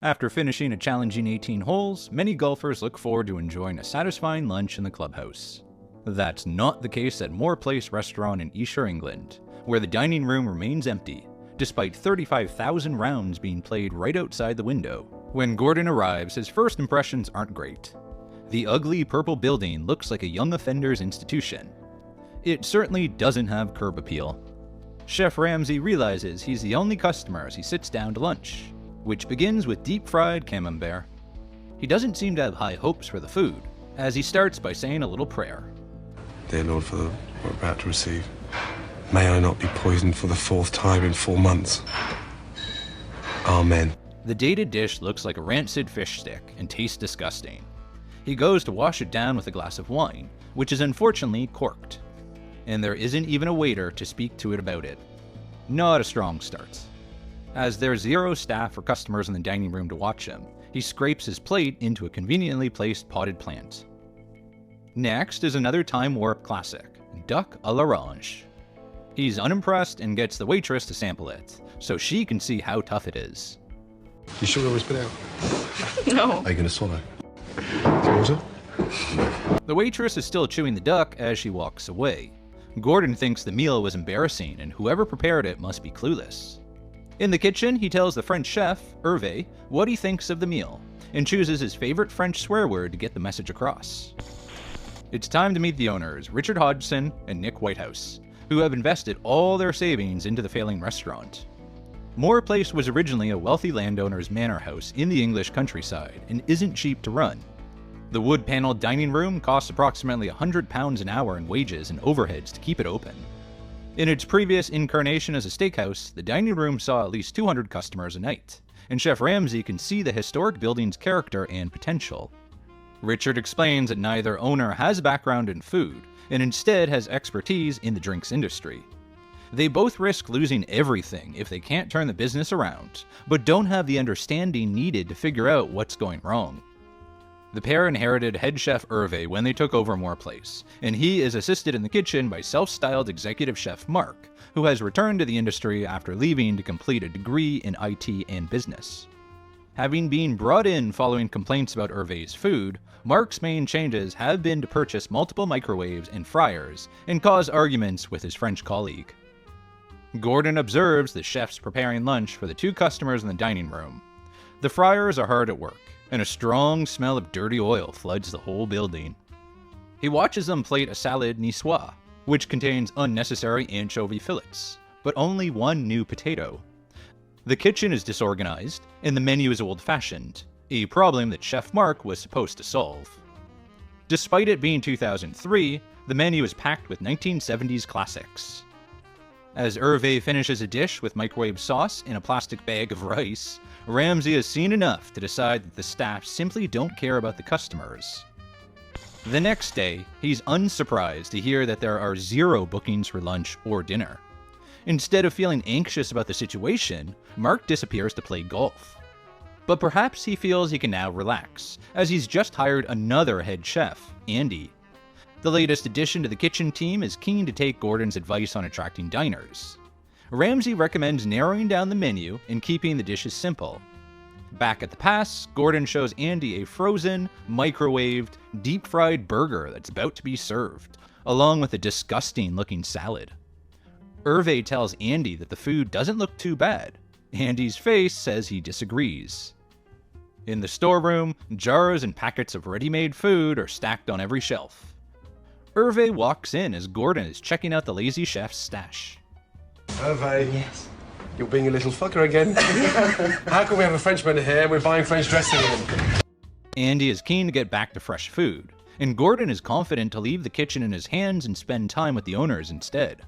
After finishing a challenging 18 holes, many golfers look forward to enjoying a satisfying lunch in the clubhouse. That's not the case at Moore Place restaurant in Esher, England, where the dining room remains empty, despite 35,000 rounds being played right outside the window. When Gordon arrives, his first impressions aren't great. The ugly purple building looks like a young offenders institution. It certainly doesn't have curb appeal. Chef Ramsay realizes he's the only customer as he sits down to lunch, which begins with deep-fried camembert. He doesn't seem to have high hopes for the food, as he starts by saying a little prayer. Dear Lord, for the we're about to receive, may I not be poisoned for the 4th time in 4 months. Amen. The dated dish looks like a rancid fish stick and tastes disgusting. He goes to wash it down with a glass of wine, which is unfortunately corked. And there isn't even a waiter to speak to it about it. Not a strong start. As there's 0 staff or customers in the dining room to watch him, he scrapes his plate into a conveniently placed potted plant. Next is another time warp classic, duck à l'orange. He's unimpressed and gets the waitress to sample it, so she can see how tough it is. You sure we spit out? No. Are you going to swallow? Water? The waitress is still chewing the duck as she walks away. Gordon thinks the meal was embarrassing and whoever prepared it must be clueless. In the kitchen, he tells the French chef, Hervé, what he thinks of the meal, and chooses his favorite French swear word to get the message across. It's time to meet the owners, Richard Hodgson and Nick Whitehouse, who have invested all their savings into the failing restaurant. Moore Place was originally a wealthy landowner's manor house in the English countryside and isn't cheap to run. The wood-paneled dining room costs approximately £100 an hour in wages and overheads to keep it open. In its previous incarnation as a steakhouse, the dining room saw at least 200 customers a night, and Chef Ramsay can see the historic building's character and potential. Richard explains that neither owner has a background in food, and instead has expertise in the drinks industry. They both risk losing everything if they can't turn the business around, but don't have the understanding needed to figure out what's going wrong. The pair inherited head chef Hervé when they took over Moore Place, and he is assisted in the kitchen by self-styled executive chef Mark, who has returned to the industry after leaving to complete a degree in IT and business. Having been brought in following complaints about Hervé's food, Mark's main changes have been to purchase multiple microwaves and fryers and cause arguments with his French colleague. Gordon observes the chefs preparing lunch for the 2 customers in the dining room. The fryers are hard at work, and a strong smell of dirty oil floods the whole building. He watches them plate a salad niçoise, which contains unnecessary anchovy fillets, but only 1 new potato. The kitchen is disorganized, and the menu is old-fashioned, a problem that Chef Mark was supposed to solve. Despite it being 2003, the menu is packed with 1970s classics. As Hervé finishes a dish with microwave sauce in a plastic bag of rice, Ramsay has seen enough to decide that the staff simply don't care about the customers. The next day, he's unsurprised to hear that there are 0 bookings for lunch or dinner. Instead of feeling anxious about the situation, Mark disappears to play golf. But perhaps he feels he can now relax, as he's just hired another head chef, Andy. The latest addition to the kitchen team is keen to take Gordon's advice on attracting diners. Ramsay recommends narrowing down the menu and keeping the dishes simple. Back at the pass, Gordon shows Andy a frozen, microwaved, deep-fried burger that's about to be served, along with a disgusting-looking salad. Hervé tells Andy that the food doesn't look too bad. Andy's face says he disagrees. In the storeroom, jars and packets of ready-made food are stacked on every shelf. Hervé walks in as Gordon is checking out the lazy chef's stash. Hervé. Yes. You're being a little fucker again. How can we have a Frenchman here and we're buying French dressing in? Andy is keen to get back to fresh food, and Gordon is confident to leave the kitchen in his hands and spend time with the owners instead.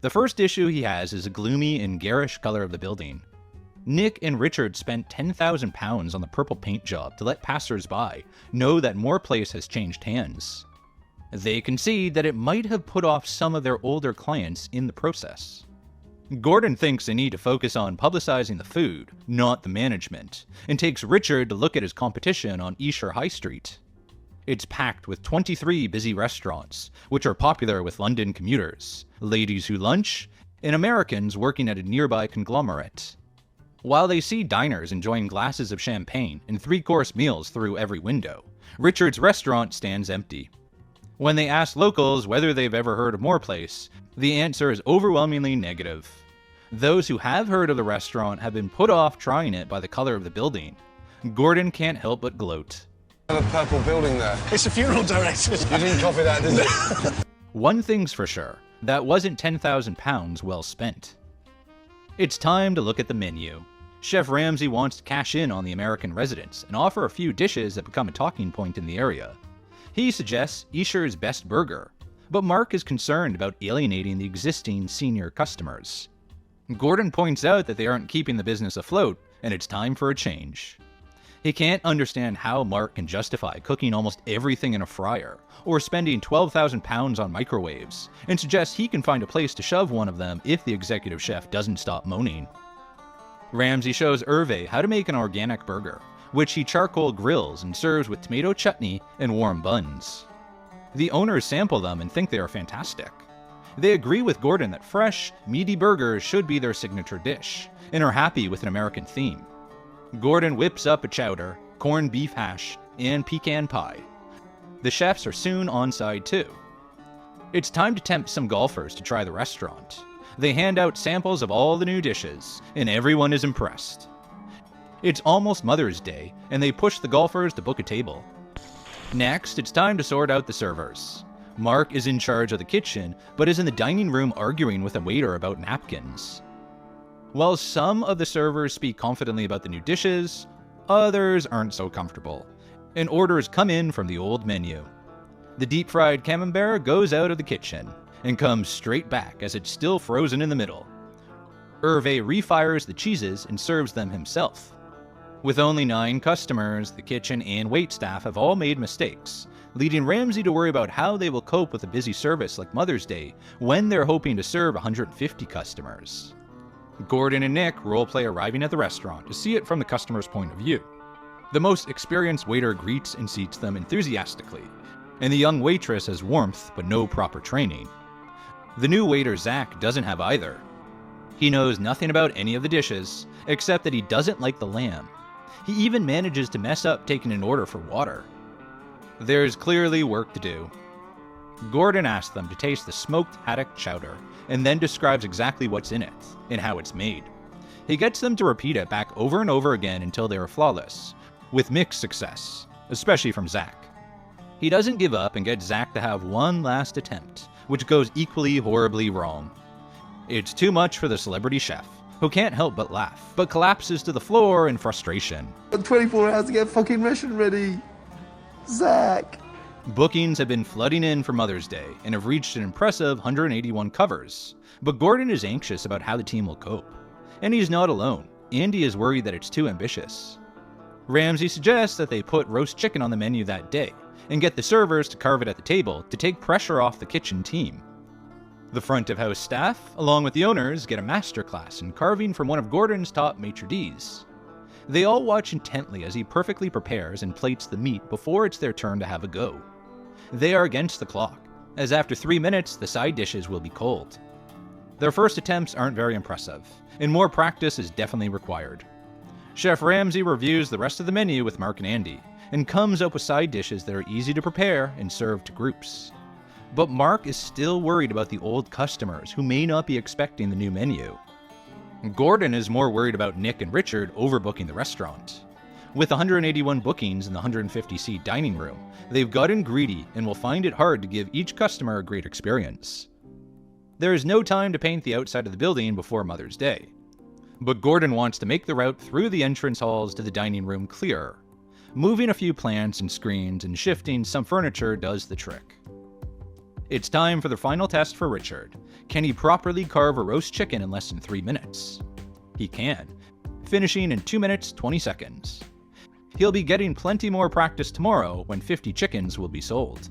The first issue he has is the gloomy and garish color of the building. Nick and Richard spent £10,000 on the purple paint job to let passers-by know that Moore Place has changed hands. They concede that it might have put off some of their older clients in the process. Gordon thinks they need to focus on publicizing the food, not the management, and takes Richard to look at his competition on Esher High Street. It's packed with 23 busy restaurants, which are popular with London commuters, ladies who lunch, and Americans working at a nearby conglomerate. While they see diners enjoying glasses of champagne and three-course meals through every window, Richard's restaurant stands empty. When they ask locals whether they've ever heard of Moore Place, the answer is overwhelmingly negative. Those who have heard of the restaurant have been put off trying it by the color of the building. Gordon can't help but gloat. A purple building there. It's a funeral director. You didn't copy that, did you? One thing's for sure, that wasn't £10,000 well spent. It's time to look at the menu. Chef Ramsay wants to cash in on the American residents and offer a few dishes that become a talking point in the area. He suggests Esher's best burger, but Mark is concerned about alienating the existing senior customers. Gordon points out that they aren't keeping the business afloat, and it's time for a change. He can't understand how Mark can justify cooking almost everything in a fryer, or spending £12,000 on microwaves, and suggests he can find a place to shove one of them if the executive chef doesn't stop moaning. Ramsay shows Hervé how to make an organic burger, which he charcoal grills and serves with tomato chutney and warm buns. The owners sample them and think they are fantastic. They agree with Gordon that fresh, meaty burgers should be their signature dish, and are happy with an American theme. Gordon whips up a chowder, corned beef hash, and pecan pie. The chefs are soon on side too. It's time to tempt some golfers to try the restaurant. They hand out samples of all the new dishes, and everyone is impressed. It's almost Mother's Day, and they push the golfers to book a table. Next, it's time to sort out the servers. Mark is in charge of the kitchen, but is in the dining room arguing with a waiter about napkins. While some of the servers speak confidently about the new dishes, others aren't so comfortable, and orders come in from the old menu. The deep-fried camembert goes out of the kitchen, and comes straight back as it's still frozen in the middle. Hervé refires the cheeses and serves them himself. With only 9 customers, the kitchen and waitstaff have all made mistakes, leading Ramsay to worry about how they will cope with a busy service like Mother's Day when they're hoping to serve 150 customers. Gordon and Nick roleplay arriving at the restaurant to see it from the customer's point of view. The most experienced waiter greets and seats them enthusiastically, and the young waitress has warmth but no proper training. The new waiter Zach doesn't have either. He knows nothing about any of the dishes, except that he doesn't like the lamb. He even manages to mess up taking an order for water. There's clearly work to do. Gordon asks them to taste the smoked haddock chowder, and then describes exactly what's in it, and how it's made. He gets them to repeat it back over and over again until they are flawless, with mixed success, especially from Zach. He doesn't give up and gets Zach to have one last attempt, which goes equally horribly wrong. It's too much for the celebrity chef, who can't help but laugh, but collapses to the floor in frustration. 24 hours to get fucking restaurant ready. Zach. Bookings have been flooding in for Mother's Day and have reached an impressive 181 covers, but Gordon is anxious about how the team will cope. And he's not alone. Andy is worried that it's too ambitious. Ramsay suggests that they put roast chicken on the menu that day, and get the servers to carve it at the table to take pressure off the kitchen team. The front of house staff, along with the owners, get a masterclass in carving from one of Gordon's top maitre d's. They all watch intently as he perfectly prepares and plates the meat before it's their turn to have a go. They are against the clock, as after 3 minutes the side dishes will be cold. Their first attempts aren't very impressive, and more practice is definitely required. Chef Ramsay reviews the rest of the menu with Mark and Andy, and comes up with side dishes that are easy to prepare and serve to groups. But Mark is still worried about the old customers who may not be expecting the new menu. Gordon is more worried about Nick and Richard overbooking the restaurant. With 181 bookings in the 150-seat dining room, they've gotten greedy and will find it hard to give each customer a great experience. There is no time to paint the outside of the building before Mother's Day, but Gordon wants to make the route through the entrance halls to the dining room clearer. Moving a few plants and screens and shifting some furniture does the trick. It's time for the final test for Richard. Can he properly carve a roast chicken in less than 3 minutes? He can, finishing in 2 minutes 20 seconds. He'll be getting plenty more practice tomorrow when 50 chickens will be sold.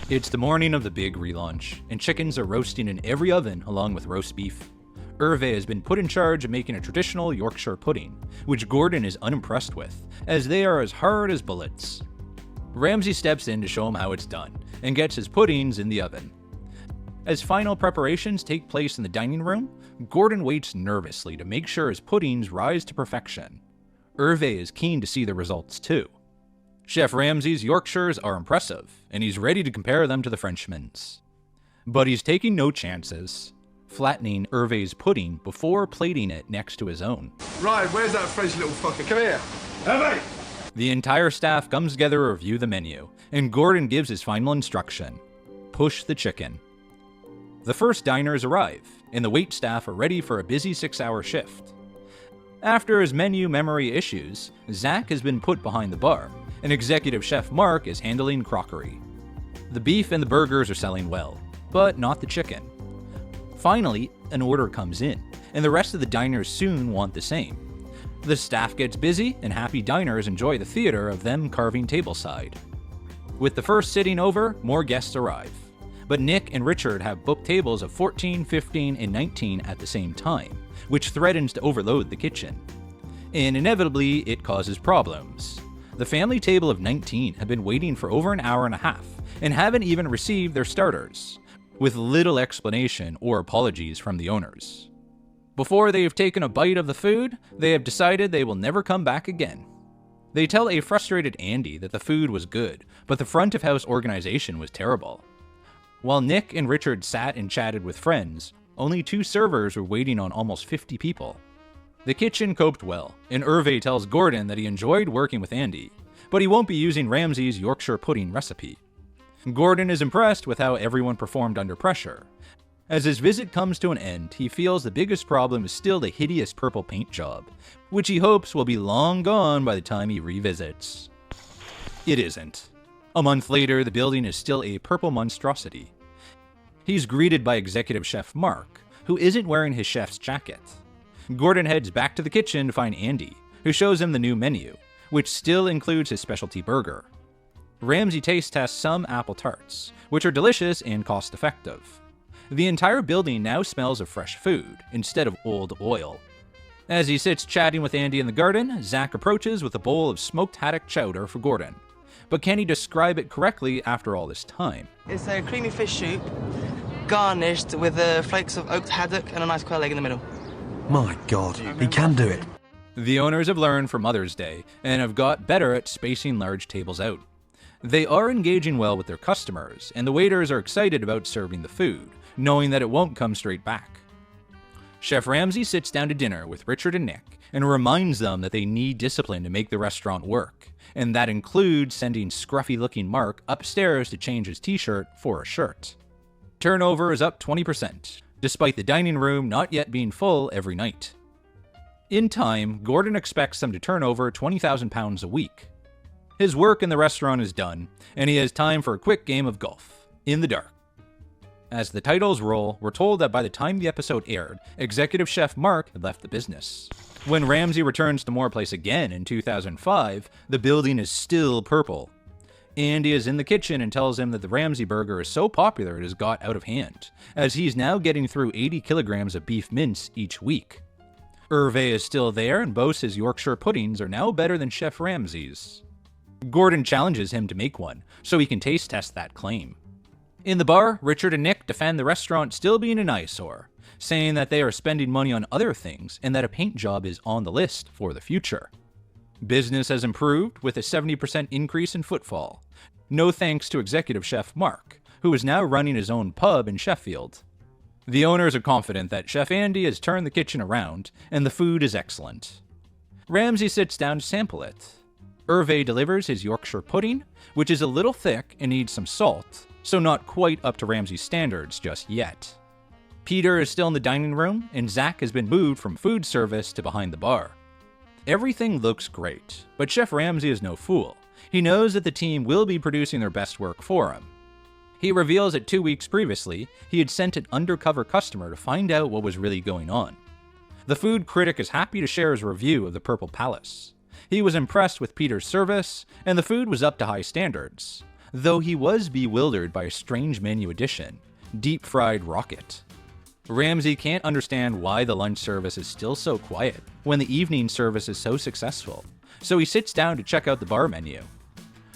It's the morning of the big relaunch, and chickens are roasting in every oven along with roast beef. Hervé has been put in charge of making a traditional Yorkshire pudding, which Gordon is unimpressed with, as they are as hard as bullets. Ramsay steps in to show him how it's done, and gets his puddings in the oven. As final preparations take place in the dining room, Gordon waits nervously to make sure his puddings rise to perfection. Hervé is keen to see the results too. Chef Ramsay's Yorkshires are impressive, and he's ready to compare them to the Frenchman's. But he's taking no chances, flattening Hervé's pudding before plating it next to his own. Ryan, where's that French little fucker? Come here. Hervé! The entire staff comes together to review the menu, and Gordon gives his final instruction: push the chicken. The first diners arrive, and the wait staff are ready for a busy 6-hour shift. After his menu memory issues, Zach has been put behind the bar, and executive chef Mark is handling crockery. The beef and the burgers are selling well, but not the chicken. Finally, an order comes in, and the rest of the diners soon want the same. The staff gets busy, and happy diners enjoy the theater of them carving tableside. With the first sitting over, more guests arrive. But Nick and Richard have booked tables of 14, 15, and 19 at the same time, which threatens to overload the kitchen. And inevitably, it causes problems. The family table of 19 have been waiting for over an hour and a half, and haven't even received their starters, with little explanation or apologies from the owners. Before they have taken a bite of the food, they have decided they will never come back again. They tell a frustrated Andy that the food was good, but the front of house organization was terrible. While Nick and Richard sat and chatted with friends, only 2 servers were waiting on almost 50 people. The kitchen coped well, and Hervé tells Gordon that he enjoyed working with Andy, but he won't be using Ramsay's Yorkshire pudding recipe. Gordon is impressed with how everyone performed under pressure. As his visit comes to an end, he feels the biggest problem is still the hideous purple paint job, which he hopes will be long gone by the time he revisits. It isn't. A month later, the building is still a purple monstrosity. He's greeted by executive chef Mark, who isn't wearing his chef's jacket. Gordon heads back to the kitchen to find Andy, who shows him the new menu, which still includes his specialty burger. Ramsay taste tests some apple tarts, which are delicious and cost-effective. The entire building now smells of fresh food, instead of old oil. As he sits chatting with Andy in the garden, Zach approaches with a bowl of smoked haddock chowder for Gordon. But can he describe it correctly after all this time? It's a creamy fish soup, garnished with flakes of oaked haddock and a nice quail egg in the middle. My God, he can do it. The owners have learned from Mother's Day and have got better at spacing large tables out. They are engaging well with their customers, and the waiters are excited about serving the food, knowing that it won't come straight back. Chef Ramsay sits down to dinner with Richard and Nick and reminds them that they need discipline to make the restaurant work, and that includes sending scruffy-looking Mark upstairs to change his t-shirt for a shirt. Turnover is up 20%, despite the dining room not yet being full every night. In time, Gordon expects them to turn over £20,000 a week. His work in the restaurant is done, and he has time for a quick game of golf, in the dark. As the titles roll, we're told that by the time the episode aired, executive chef Mark had left the business. When Ramsay returns to Moore Place again in 2005, the building is still purple. Andy is in the kitchen and tells him that the Ramsay burger is so popular it has got out of hand, as he's now getting through 80 kilograms of beef mince each week. Hervé is still there and boasts his Yorkshire puddings are now better than Chef Ramsay's. Gordon challenges him to make one, so he can taste test that claim. In the bar, Richard and Nick defend the restaurant still being an eyesore, saying that they are spending money on other things and that a paint job is on the list for the future. Business has improved with a 70% increase in footfall, no thanks to executive chef Mark, who is now running his own pub in Sheffield. The owners are confident that Chef Andy has turned the kitchen around, and the food is excellent. Ramsay sits down to sample it. Hervé delivers his Yorkshire pudding, which is a little thick and needs some salt, so not quite up to Ramsay's standards just yet. Peter is still in the dining room, and Zach has been moved from food service to behind the bar. Everything looks great, but Chef Ramsay is no fool. He knows that the team will be producing their best work for him. He reveals that 2 weeks previously, he had sent an undercover customer to find out what was really going on. The food critic is happy to share his review of the Purple Palace. He was impressed with Peter's service, and the food was up to high standards, though he was bewildered by a strange menu addition, deep-fried rocket. Ramsay can't understand why the lunch service is still so quiet when the evening service is so successful, so he sits down to check out the bar menu.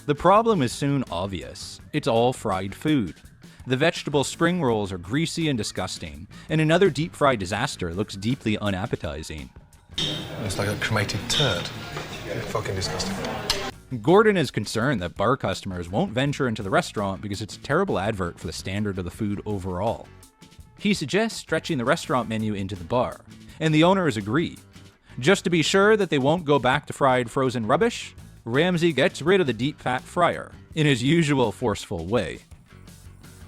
The problem is soon obvious. It's all fried food. The vegetable spring rolls are greasy and disgusting, and another deep-fried disaster looks deeply unappetizing. It's like a cremated turd. Fucking disgusting. Gordon is concerned that bar customers won't venture into the restaurant because it's a terrible advert for the standard of the food overall. He suggests stretching the restaurant menu into the bar, and the owners agree. Just to be sure that they won't go back to fried frozen rubbish, Ramsay gets rid of the deep fat fryer in his usual forceful way.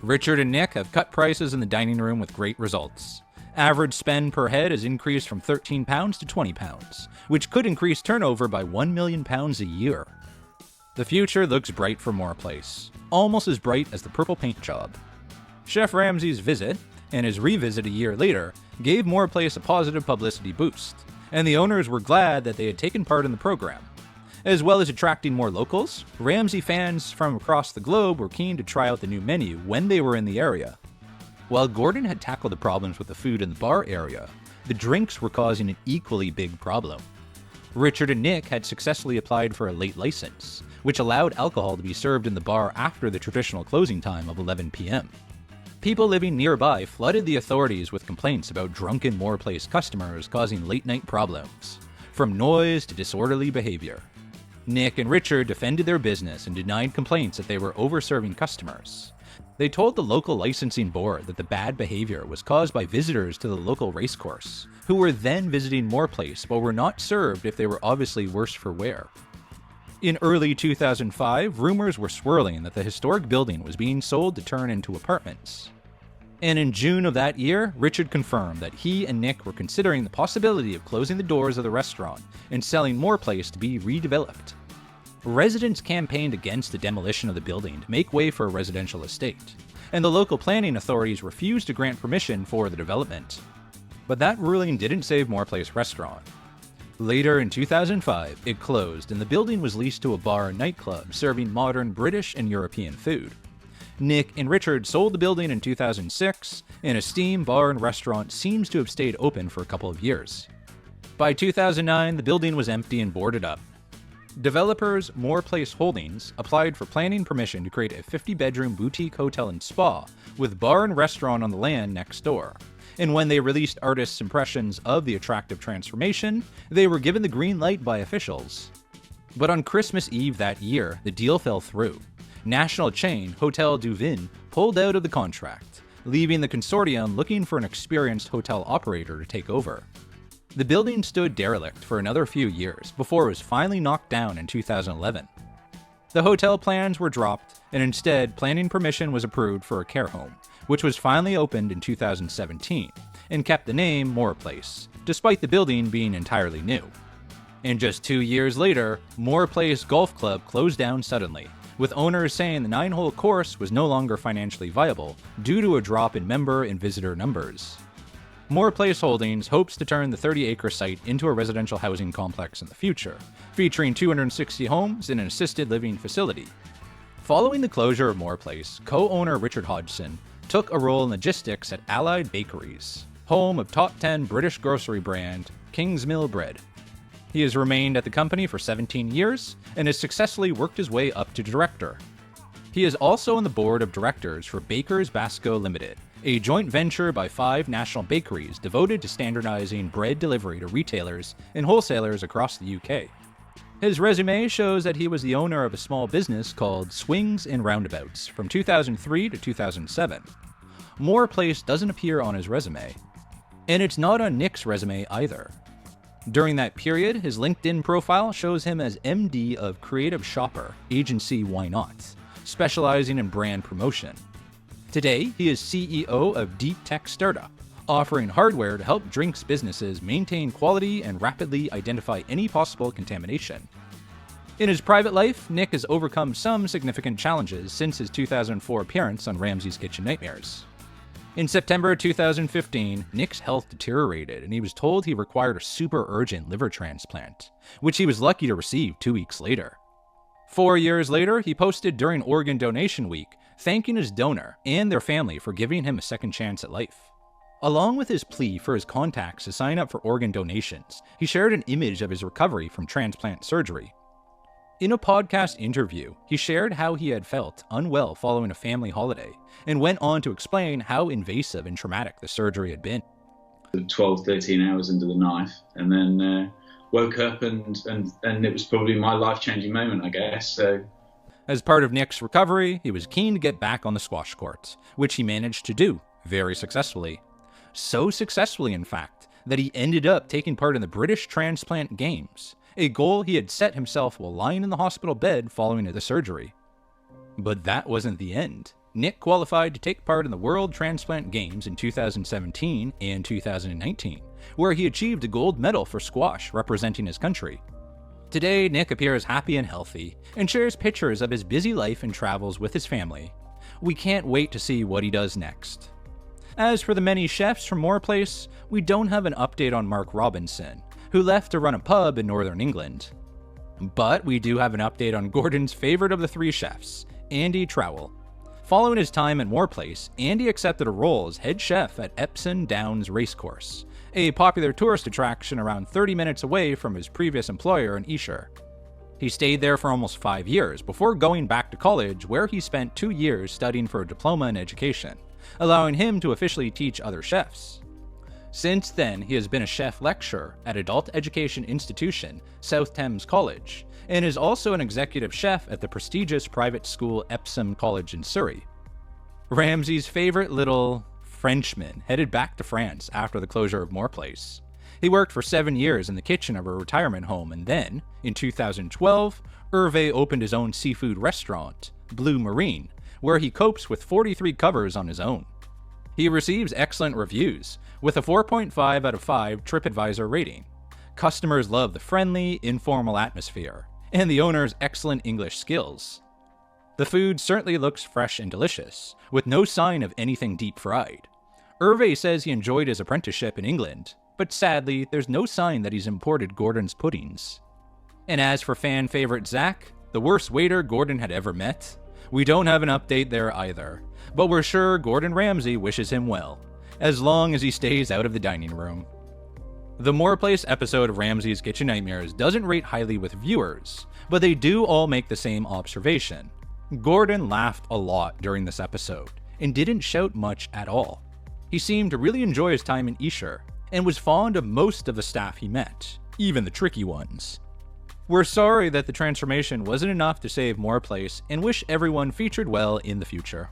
Richard and Nick have cut prices in the dining room with great results. Average spend per head has increased from £13 to £20, which could increase turnover by £1 million a year. The future looks bright for Moore Place, almost as bright as the purple paint job. Chef Ramsay's visit, and his revisit a year later, gave Moore Place a positive publicity boost, and the owners were glad that they had taken part in the program. As well as attracting more locals, Ramsay fans from across the globe were keen to try out the new menu when they were in the area. While Gordon had tackled the problems with the food in the bar area, the drinks were causing an equally big problem. Richard and Nick had successfully applied for a late license, which allowed alcohol to be served in the bar after the traditional closing time of 11 p.m. People living nearby flooded the authorities with complaints about drunken Moore Place customers causing late-night problems, from noise to disorderly behavior. Nick and Richard defended their business and denied complaints that they were over-serving customers. They told the local licensing board that the bad behavior was caused by visitors to the local racecourse, who were then visiting Moore Place but were not served if they were obviously worse for wear. In early 2005, rumors were swirling that the historic building was being sold to turn into apartments. And in June of that year, Richard confirmed that he and Nick were considering the possibility of closing the doors of the restaurant and selling Moore Place to be redeveloped. Residents campaigned against the demolition of the building to make way for a residential estate, and the local planning authorities refused to grant permission for the development. But that ruling didn't save Moore Place Restaurant. Later in 2005, it closed and the building was leased to a bar and nightclub serving modern British and European food. Nick and Richard sold the building in 2006, and a steam bar and restaurant seems to have stayed open for a couple of years. By 2009, the building was empty and boarded up. Developers Moore Place Holdings applied for planning permission to create a 50-bedroom boutique hotel and spa with bar and restaurant on the land next door. And when they released artists' impressions of the attractive transformation, they were given the green light by officials. But on Christmas Eve that year, the deal fell through. National chain Hotel du Vin pulled out of the contract, leaving the consortium looking for an experienced hotel operator to take over. The building stood derelict for another few years before it was finally knocked down in 2011. The hotel plans were dropped, and instead planning permission was approved for a care home, which was finally opened in 2017, and kept the name Moore Place, despite the building being entirely new. And just 2 years later, Moore Place Golf Club closed down suddenly, with owners saying the 9-hole course was no longer financially viable due to a drop in member and visitor numbers. Moore Place Holdings hopes to turn the 30-acre site into a residential housing complex in the future, featuring 260 homes and an assisted living facility. Following the closure of Moore Place, co-owner Richard Hodgson took a role in logistics at Allied Bakeries, home of top 10 British grocery brand Kingsmill Bread. He has remained at the company for 17 years and has successfully worked his way up to director. He is also on the board of directors for Bakers Basco Limited, a joint venture by 5 national bakeries devoted to standardizing bread delivery to retailers and wholesalers across the UK. His resume shows that he was the owner of a small business called Swings and Roundabouts from 2003 to 2007. Moore Place doesn't appear on his resume, and it's not on Nick's resume either. During that period, his LinkedIn profile shows him as MD of Creative Shopper, agency Why Not, specializing in brand promotion. Today, he is CEO of Deep Tech Startup, offering hardware to help drinks businesses maintain quality and rapidly identify any possible contamination. In his private life, Nick has overcome some significant challenges since his 2004 appearance on Ramsay's Kitchen Nightmares. In September 2015, Nick's health deteriorated and he was told he required a super urgent liver transplant, which he was lucky to receive 2 weeks later. 4 years later, he posted during Organ Donation Week, thanking his donor and their family for giving him a second chance at life. Along with his plea for his contacts to sign up for organ donations, he shared an image of his recovery from transplant surgery. In a podcast interview, he shared how he had felt unwell following a family holiday, and went on to explain how invasive and traumatic the surgery had been. 12, 13 hours under the knife, and then woke up and it was probably my life-changing moment, I guess. So, as part of Nick's recovery, he was keen to get back on the squash courts, which he managed to do very successfully. So successfully, in fact, that he ended up taking part in the British Transplant Games, a goal he had set himself while lying in the hospital bed following the surgery. But that wasn't the end. Nick qualified to take part in the World Transplant Games in 2017 and 2019, where he achieved a gold medal for squash representing his country. Today, Nick appears happy and healthy, and shares pictures of his busy life and travels with his family. We can't wait to see what he does next. As for the many chefs from Moorplace, we don't have an update on Mark Robinson, who left to run a pub in Northern England. But we do have an update on Gordon's favorite of the three chefs, Andy Trowell. Following his time at Moorplace, Andy accepted a role as head chef at Epsom Downs Racecourse, a popular tourist attraction around 30 minutes away from his previous employer in Esher. He stayed there for almost 5 years before going back to college, where he spent 2 years studying for a diploma in education, allowing him to officially teach other chefs. Since then, he has been a chef lecturer at adult education institution South Thames College, and is also an executive chef at the prestigious private school Epsom College in Surrey. Ramsay's favorite little Frenchman headed back to France after the closure of Moorplace. He worked for 7 years in the kitchen of a retirement home, and then, in 2012, Hervé opened his own seafood restaurant, Blue Marine, where he copes with 43 covers on his own. He receives excellent reviews, with a 4.5 out of 5 TripAdvisor rating. Customers love the friendly, informal atmosphere, and the owner's excellent English skills. The food certainly looks fresh and delicious, with no sign of anything deep fried. Hervé says he enjoyed his apprenticeship in England, but sadly, there's no sign that he's imported Gordon's puddings. And as for fan favorite Zach, the worst waiter Gordon had ever met, we don't have an update there either, but we're sure Gordon Ramsay wishes him well, as long as he stays out of the dining room. The Moorplace episode of Ramsay's Kitchen Nightmares doesn't rate highly with viewers, but they do all make the same observation. Gordon laughed a lot during this episode, and didn't shout much at all. He seemed to really enjoy his time in Esher, and was fond of most of the staff he met, even the tricky ones. We're sorry that the transformation wasn't enough to save Moorplace, and wish everyone featured well in the future.